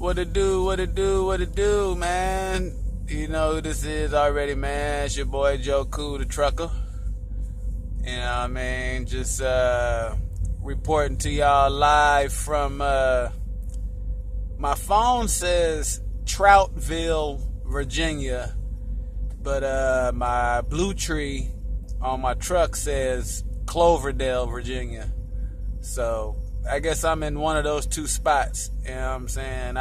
What it do, what it do, what it do, man? You know who this is already, man. It's your boy Joekooldatrucker. You know what I mean? Just reporting to y'all live from my phone says Troutville, Virginia, but my blue tree on my truck says Cloverdale, Virginia. So I guess I'm in one of those two spots. You know what I'm saying?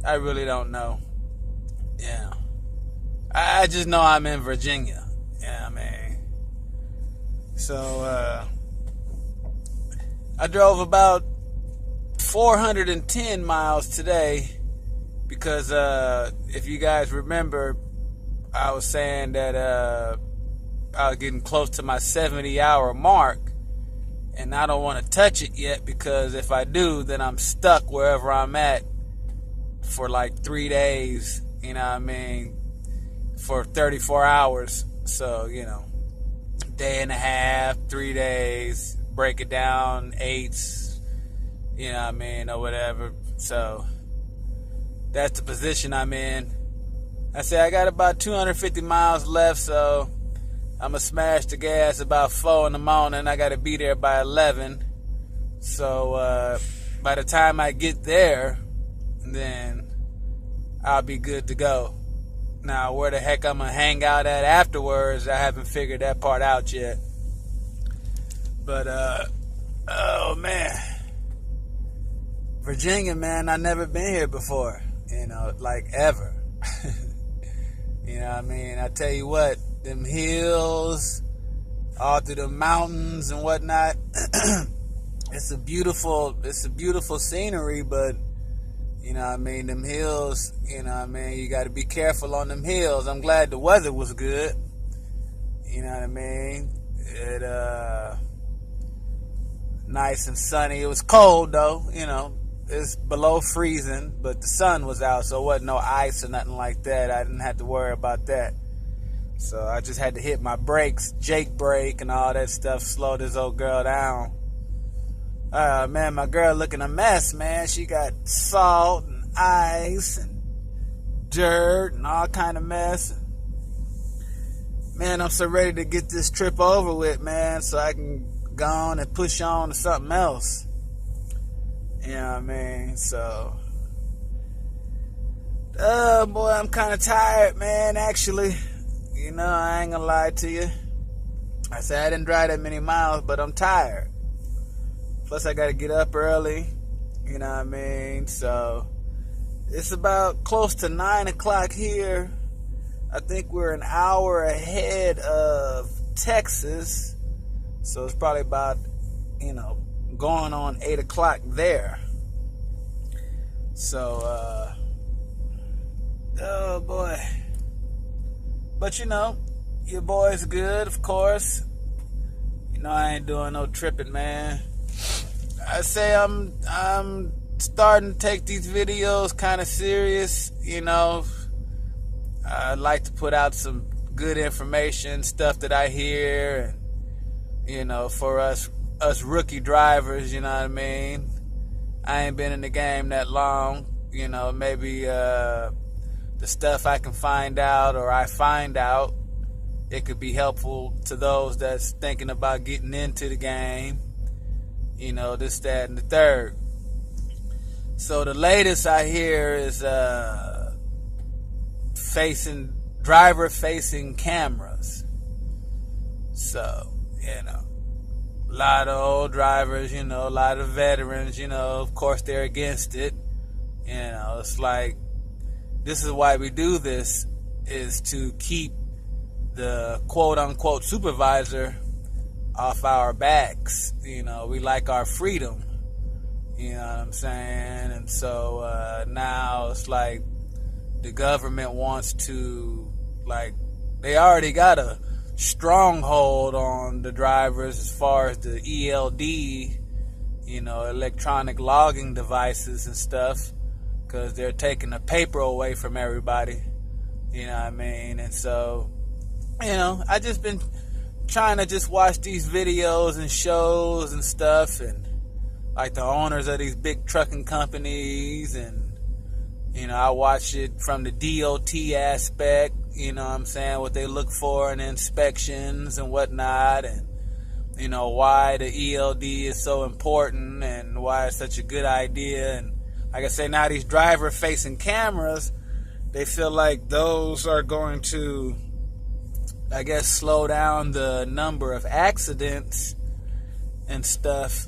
I really don't know. Yeah. I just know I'm in Virginia. Yeah, man. So I drove about 410 miles today because if you guys remember, I was saying that I was getting close to my 70-hour mark. And I don't want to touch it yet because if I do, then I'm stuck wherever I'm at for like 3 days, you know what I mean, for 34 hours. So, you know, day and a half, 3 days, break it down, 8s, you know what I mean, or whatever. So that's the position I'm in. I say I got about 250 miles left, so I'm going to smash the gas about 4 in the morning. I got to be there by 11. So by the time I get there, then I'll be good to go. Now, where the heck I'm going to hang out at afterwards, I haven't figured that part out yet. But, oh, man. Virginia, man, I've never been here before. You know, like ever. You know what I mean? I tell you what. Them hills, all through the mountains and whatnot. It's a beautiful scenery, but you know what I mean, them hills, you know what I mean, you got to be careful on them hills. I'm glad the weather was good. You know what I mean? It nice and sunny. It was cold though, you know. It's below freezing, but the sun was out, so it wasn't no ice or nothing like that. I didn't have to worry about that. So I just had to hit my brakes, Jake brake and all that stuff, slow this old girl down. Man, my girl looking a mess, man. She got salt and ice and dirt and all kind of mess. Man, I'm so ready to get this trip over with, man, so I can go on and push on to something else. You know what I mean? So, boy, I'm kind of tired, man, actually. You know, I ain't gonna lie to you. I said I didn't drive that many miles, but I'm tired. Plus, I gotta get up early. You know what I mean? So, it's about close to 9 o'clock here. I think we're an hour ahead of Texas. So, it's probably about, you know, going on 8 o'clock there. So, oh boy. But you know, your boy's good, of course. You know, I ain't doing no tripping, man. I say I'm starting to take these videos kind of serious. You know, I like to put out some good information, stuff that I hear, and you know, for us rookie drivers, you know what I mean. I ain't been in the game that long. You know, maybe the stuff I can find out or I find out, it could be helpful to those that's thinking about getting into the game. You know, this, that, and the third. So the latest I hear is driver-facing cameras. So, you know, a lot of old drivers, you know, a lot of veterans, you know, of course they're against it. You know, it's like, this is why we do this, is to keep the quote-unquote supervisor off our backs. You know, we like our freedom. You know what I'm saying? And so now it's like the government wants to, like, they already got a stronghold on the drivers as far as the ELD, you know, electronic logging devices and stuff, because they're taking the paper away from everybody, you know what I mean? And so, you know, I just been trying to just watch these videos and shows and stuff, and like the owners of these big trucking companies and I watch it from the DOT aspect, what I'm saying, what they look for in inspections and whatnot, and, why the ELD is so important and why it's such a good idea. And like I say, now these driver-facing cameras, they feel like those are going to, I guess, slow down the number of accidents and stuff,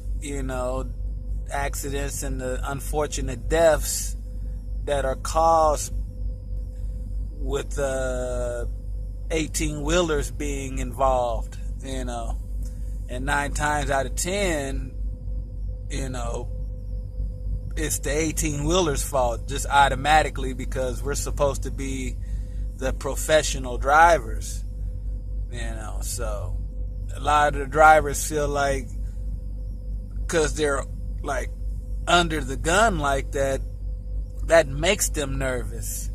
accidents and the unfortunate deaths that are caused with 18-wheelers being involved, and 9 times out of 10, it's the 18-wheelers' fault just automatically, because we're supposed to be the professional drivers, so a lot of the drivers feel like, because they're like under the gun like that, that makes them nervous.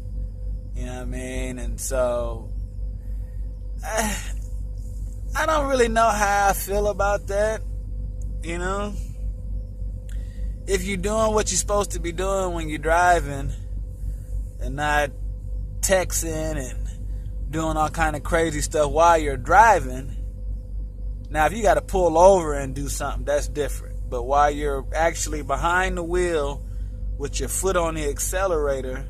You know what I mean? And so I don't really know how I feel about that. If you're doing what you're supposed to be doing when you're driving and not texting and doing all kind of crazy stuff while you're driving, now if you got to pull over and do something, that's different. But while you're actually behind the wheel with your foot on the accelerator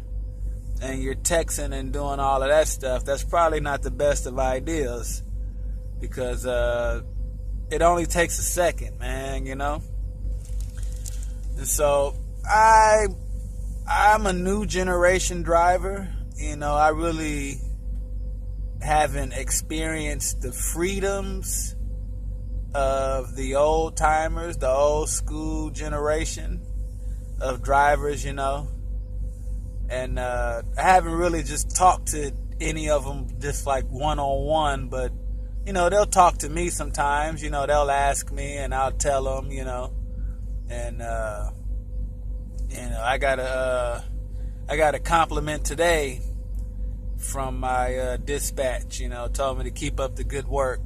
and you're texting and doing all of that stuff, that's probably not the best of ideas, because it only takes a second, man, And so I'm a new generation driver. I really haven't experienced the freedoms of the old timers, the old school generation of drivers, and I haven't really just talked to any of them just like one-on-one, but they'll talk to me sometimes. They'll ask me and I'll tell them, and I got a compliment today from my dispatch, told me to keep up the good work,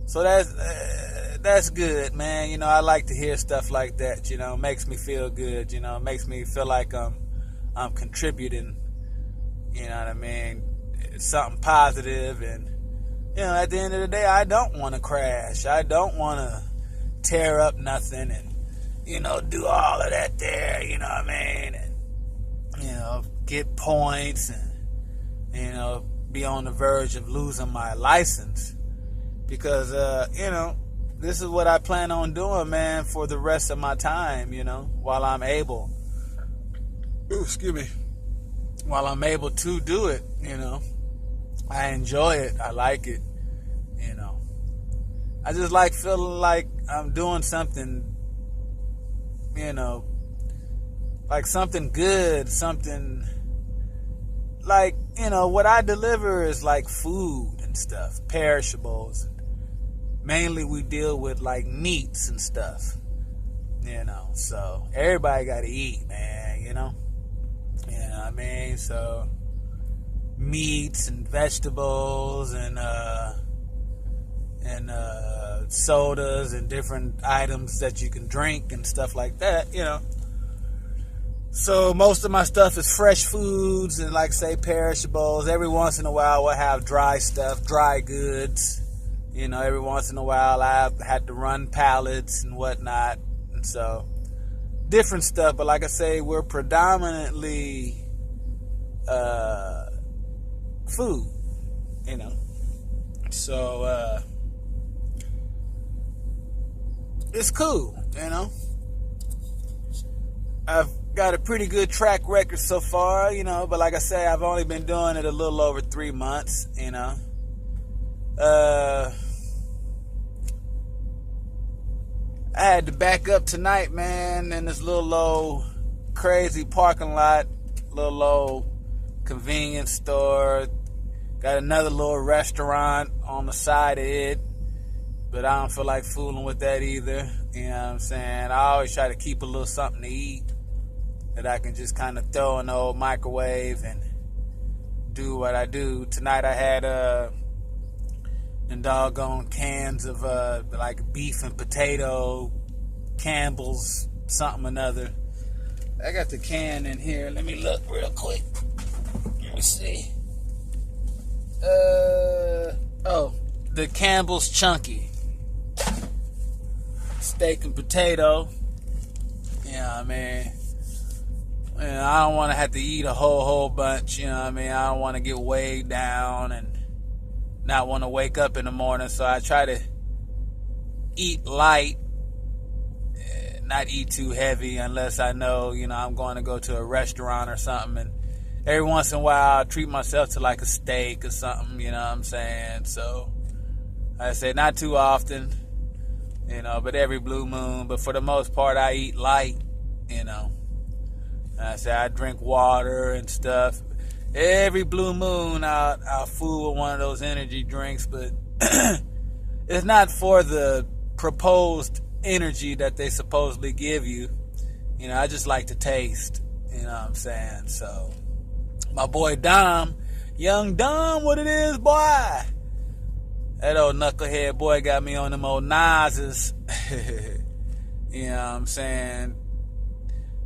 So that's good, man. I like to hear stuff like that. Makes me feel good. Makes me feel like I'm contributing. You know what I mean? It's something positive, and at the end of the day, I don't want to crash. I don't want to tear up nothing, and do all of that there. You know what I mean? And get points, and be on the verge of losing my license. Because, this is what I plan on doing, man, for the rest of my time, while I'm able. Ooh, excuse me. While I'm able to do it, I enjoy it. I like it, I just like feeling like I'm doing something, like something good, something like, what I deliver is like food and stuff, perishables. Mainly we deal with like meats and stuff, so everybody got to eat, man, You know what I mean? So meats and vegetables and sodas and different items that you can drink and stuff like that, So most of my stuff is fresh foods and, like, say, perishables. Every once in a while we'll have dry stuff, dry goods. Every once in a while I've had to run pallets and whatnot. And so different stuff. But like I say, we're predominantly food, So it's cool, I've got a pretty good track record so far, but like I say, I've only been doing it a little over 3 months, I had to back up tonight, man, in this little old crazy parking lot, little old convenience store. Got another little restaurant on the side of it, but I don't feel like fooling with that either. You know what I'm saying? I always try to keep a little something to eat that I can just kind of throw in the old microwave and do what I do. Tonight I had and doggone cans of like beef and potato, Campbell's something or another. I got the can in here. Let me look real quick. Let me see. Oh, the Campbell's Chunky steak and potato. You know what I mean? And I don't want to have to eat a whole bunch. You know what I mean? I don't want to get weighed down and not want to wake up in the morning. So I try to eat light, not eat too heavy unless I know, I'm going to go to a restaurant or something. And every once in a while, I'll treat myself to like a steak or something, you know what I'm saying? So I say not too often, but every blue moon. But for the most part, I eat light, I say I drink water and stuff. Every blue moon, I'll fool with one of those energy drinks, but it's not for the proposed energy that they supposedly give you. I just like to taste, you know what I'm saying? So my boy Dom, young Dom, what it is, boy? That old knucklehead boy got me on them old Nas's. You know what I'm saying?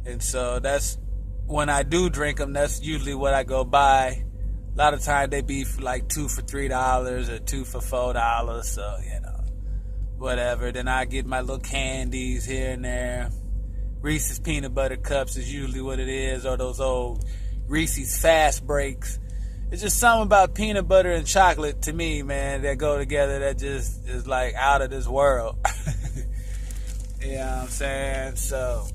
And so that's when I do drink them, that's usually what I go buy. A lot of times they be for like 2 for $3 or 2 for $4. So, whatever. Then I get my little candies here and there. Reese's peanut butter cups is usually what it is, or those old Reese's fast breaks. It's just something about peanut butter and chocolate to me, man, that go together that just is like out of this world. You know what I'm saying? So,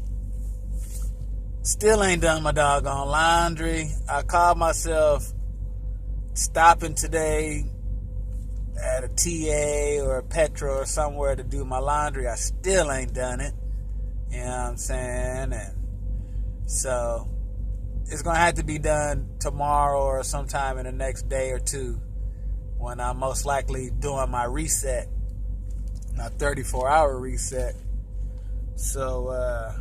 still ain't done my doggone laundry. I called myself stopping today at a TA or a Petro or somewhere to do my laundry. I still ain't done it. You know what I'm saying? And so it's going to have to be done tomorrow or sometime in the next day or two when I'm most likely doing my reset, my 34-hour reset. So,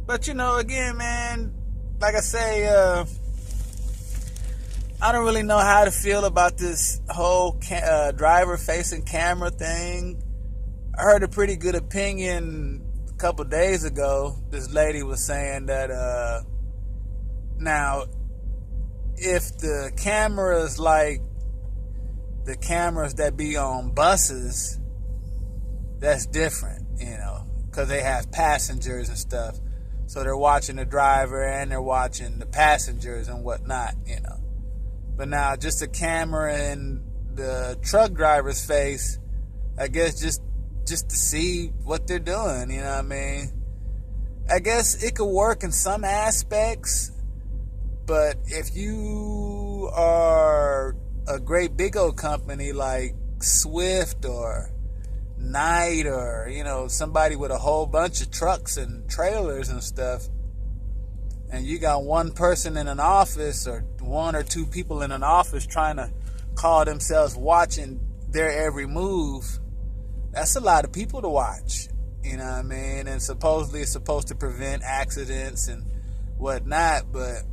but again, man, like I say, I don't really know how to feel about this whole driver-facing camera thing. I heard a pretty good opinion a couple days ago. This lady was saying that now, if the cameras like the cameras that be on buses, that's different, because they have passengers and stuff. So they're watching the driver and they're watching the passengers and whatnot, But now, just a camera in the truck driver's face, I guess just to see what they're doing, you know what I mean? I guess it could work in some aspects, but if you are a great big old company like Swift or Knight or, somebody with a whole bunch of trucks and trailers and stuff, and you got one person in an office or one or two people in an office trying to call themselves watching their every move, that's a lot of people to watch, you know what I mean? And supposedly it's supposed to prevent accidents and whatnot, but,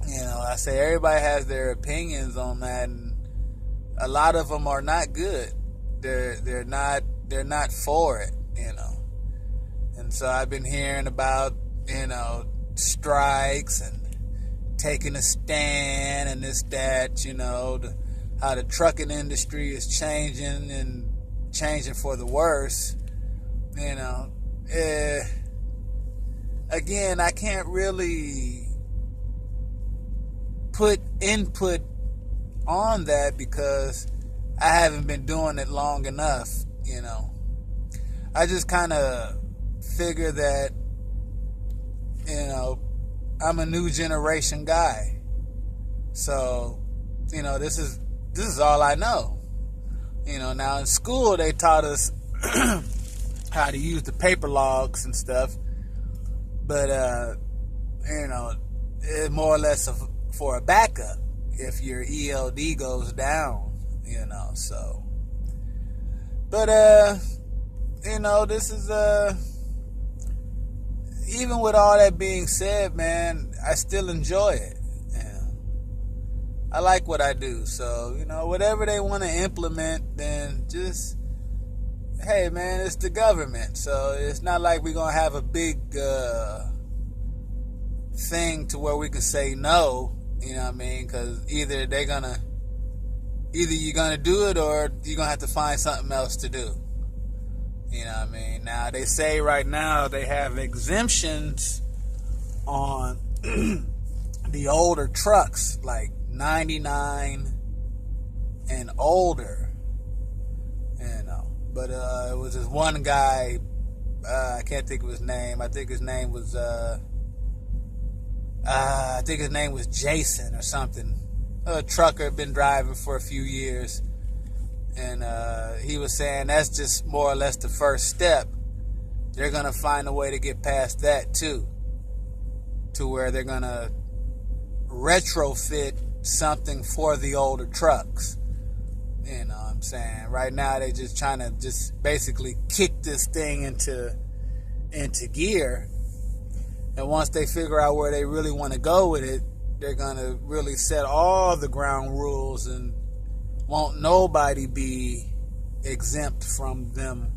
I say everybody has their opinions on that, and a lot of them are not good. They're not for it, And so I've been hearing about, strikes and taking a stand and this, that, how the trucking industry is changing and changing for the worse. Again, I can't really put input on that because I haven't been doing it long enough, I just kind of figure that, I'm a new generation guy. So, this is all I know. Now in school they taught us how to use the paper logs and stuff. But, it's more or less for a backup if your ELD goes down, so. But, this is, even with all that being said, man, I still enjoy it. I like what I do. So, whatever they want to implement, then just, hey man, it's the government, so it's not like we're gonna have a big thing to where we can say no. You know what I mean? Because either you're gonna do it, or you're gonna have to find something else to do. You know what I mean? Now they say right now they have exemptions on the older trucks, like 99 and older. You know, but it was this one guy. I can't think of his name. I think his name was Jason or something. A trucker, been driving for a few years, and he was saying that's just more or less the first step. They're gonna find a way to get past that too, to where they're gonna retrofit something for the older trucks. You know what I'm saying? Right now they're just trying to just basically kick this thing into gear. And once they figure out where they really want to go with it, they're going to really set all the ground rules and won't nobody be exempt from them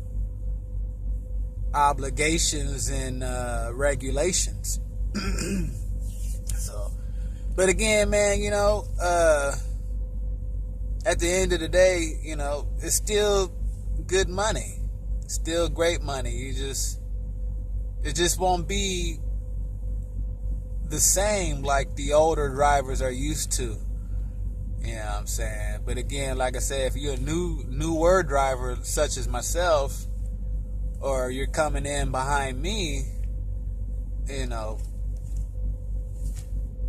obligations and regulations. So, but again, man, you know, at the end of the day, you know, it's still good money. Still great money. It just won't be the same like the older drivers are used to. You know what I'm saying? But again, like I said, if you're a newer driver such as myself, or you're coming in behind me, you know,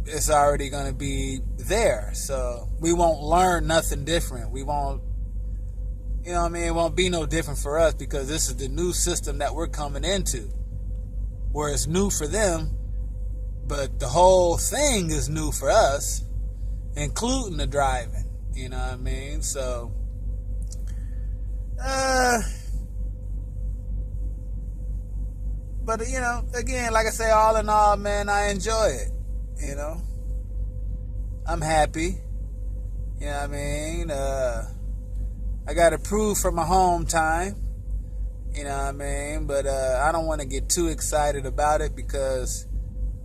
it's already going to be there. So we won't learn nothing different. We won't, you know what I mean? It won't be no different for us, because this is the new system that we're coming into, where it's new for them, but the whole thing is new for us, including the driving. You know what I mean? So, but you know, again, like I say, all in all, man, I enjoy it. You know, I'm happy. You know what I mean? I got approved for my home time. You know what I mean? But I don't want to get too excited about it, because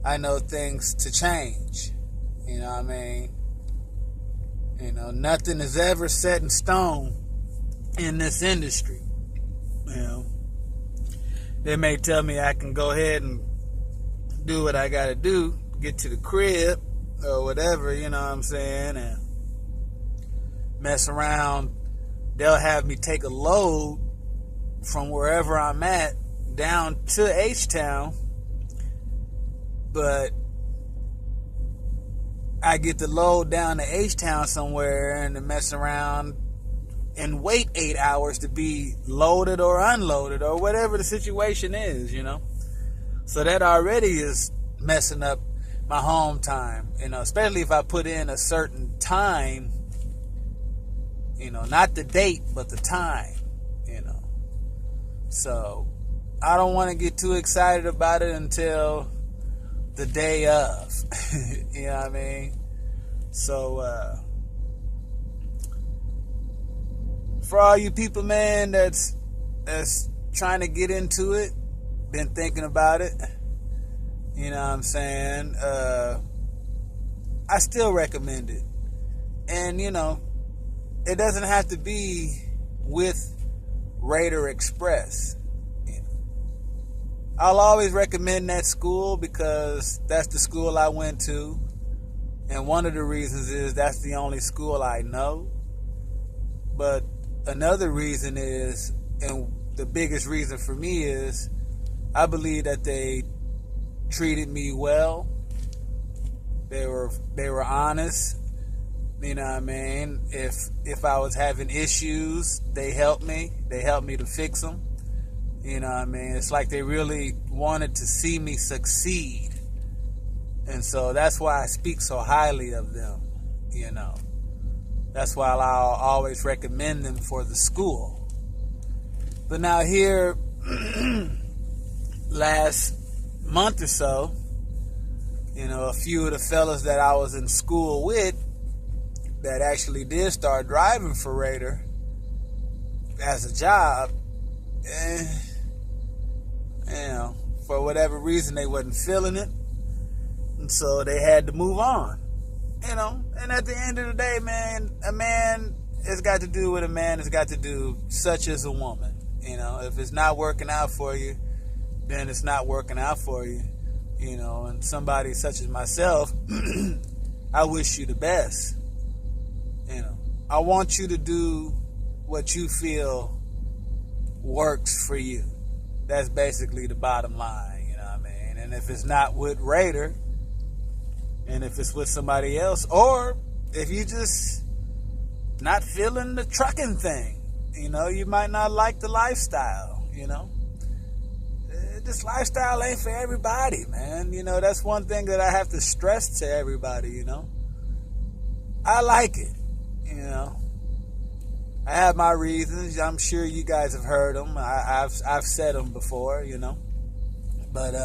I know things to change. You know what I mean? You know, nothing is ever set in stone in this industry. You know, they may tell me I can go ahead and do what I got to do, get to the crib or whatever, you know what I'm saying, and mess around. They'll have me take a load from wherever I'm at down to H-Town, but I get the load down to H-Town somewhere and to mess around and wait 8 hours to be loaded or unloaded or whatever the situation is, you know. So that already is messing up my home time, you know, especially if I put in a certain time, you know, not the date, but the time, you know. So I don't want to get too excited about it until the day of. You know what I mean? So for all you people, man, that's trying to get into it, been thinking about it, you know what I'm saying, I still recommend it. And you know, it doesn't have to be with Raider Express. I'll always recommend that school, because that's the school I went to. And one of the reasons is that's the only school I know. But another reason is, and the biggest reason for me is, I believe that they treated me well. They were honest. You know what I mean? If I was having issues, they helped me. They helped me to fix them. You know what I mean? It's like they really wanted to see me succeed. And so that's why I speak so highly of them, you know. That's why I'll always recommend them for the school. But now here, last month or so, you know, a few of the fellas that I was in school with that actually did start driving for Raider as a job, eh, you know, for whatever reason, they wasn't feeling it. And so they had to move on. You know, and at the end of the day, man, a man has got to do what a man has got to do, such as a woman. You know, if it's not working out for you, then it's not working out for you. You know, and somebody such as myself, I wish you the best. You know, I want you to do what you feel works for you. That's basically the bottom line, you know what I mean? And if it's not with Raider, and if it's with somebody else, or if you just not feeling the trucking thing, you know, you might not like the lifestyle, you know. This lifestyle ain't for everybody, man. You know, that's one thing that I have to stress to everybody, you know. I like it, you know. I have my reasons. I'm sure you guys have heard them. I've said them before, you know. But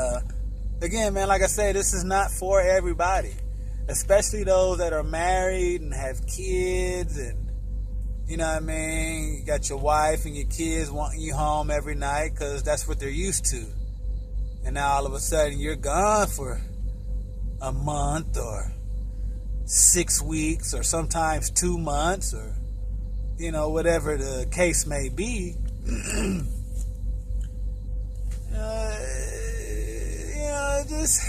again, man, like I say, this is not for everybody, especially those that are married and have kids, and you know what I mean. You got your wife and your kids wanting you home every night because that's what they're used to, and now all of a sudden you're gone for a month or 6 weeks or sometimes 2 months or, you know, whatever the case may be. You know, just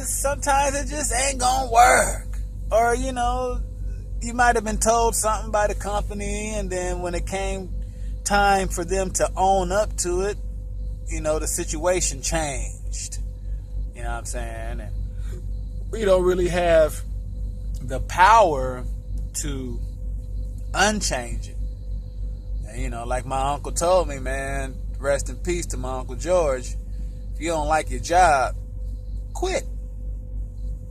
sometimes it just ain't gonna work. Or, you know, you might have been told something by the company, and then when it came time for them to own up to it, you know, the situation changed. You know what I'm saying? And we don't really have the power to unchange it. And, you know, like my uncle told me, man, rest in peace to my Uncle George, if you don't like your job, quit.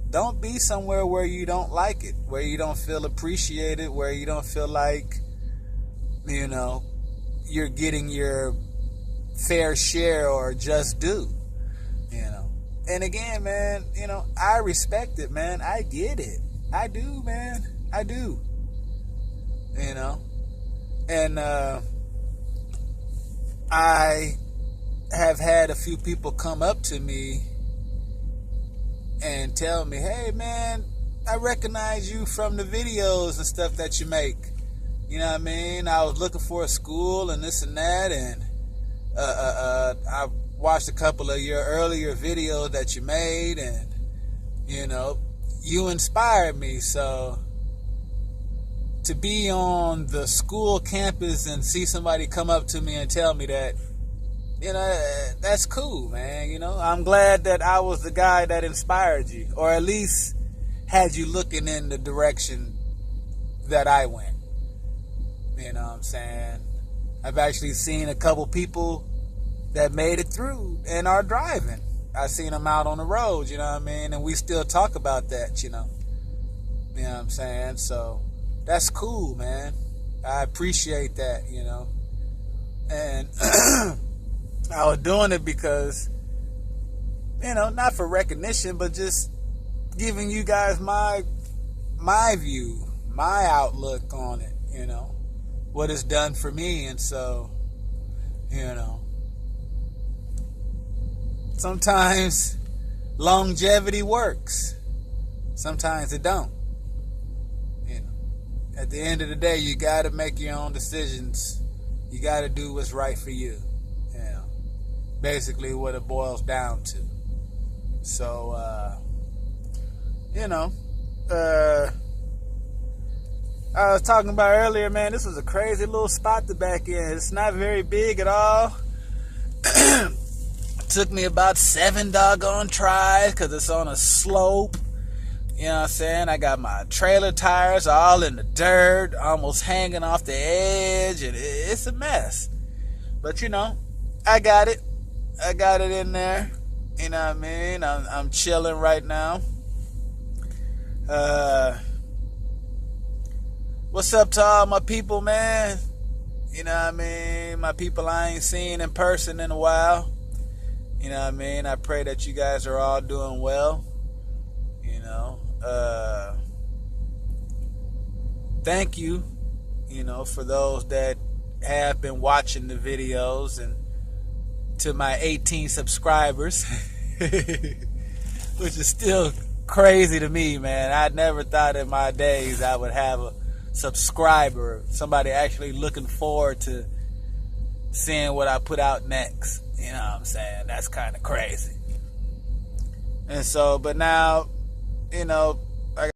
Don't be somewhere where you don't like it, where you don't feel appreciated, where you don't feel like, you know, you're getting your fair share or just due, you know. And again, man, you know, I respect it, man. I get it. I do, man. I do. You know. And I have had a few people come up to me and tell me, hey, man, I recognize you from the videos and stuff that you make. You know what I mean? I was looking for a school and this and that, and I watched a couple of your earlier videos that you made, and, you know, you inspired me. So to be on the school campus and see somebody come up to me and tell me that, you know, that's cool, man. You know, I'm glad that I was the guy that inspired you, or at least had you looking in the direction that I went. You know what I'm saying? I've actually seen a couple people that made it through and are driving. I've seen them out on the road, you know what I mean? And we still talk about that, you know. You know what I'm saying? So that's cool, man. I appreciate that, you know. And I was doing it because, you know, not for recognition, but just giving you guys my view, my outlook on it, you know, what it's done for me. And so, you know, sometimes longevity works. Sometimes it don't. You know, at the end of the day, you got to make your own decisions. You got to do what's right for you. You know, basically what it boils down to. So, you know, I was talking about earlier, man, this was a crazy little spot to back in. It's not very big at all. Took me about 7 doggone tries because it's on a slope. You know what I'm saying? I got my trailer tires all in the dirt, almost hanging off the edge, and it's a mess. But, you know, I got it. I got it in there. You know what I mean? I'm chilling right now. What's up to all my people, man? You know what I mean? My people I ain't seen in person in a while. You know what I mean? I pray that you guys are all doing well. You know, thank you, you know, for those that have been watching the videos, and to my 18 subscribers, which is still crazy to me, man. I never thought in my days I would have a subscriber, somebody actually looking forward to seeing what I put out next. You know what I'm saying? That's kind of crazy. And so, but now, you know,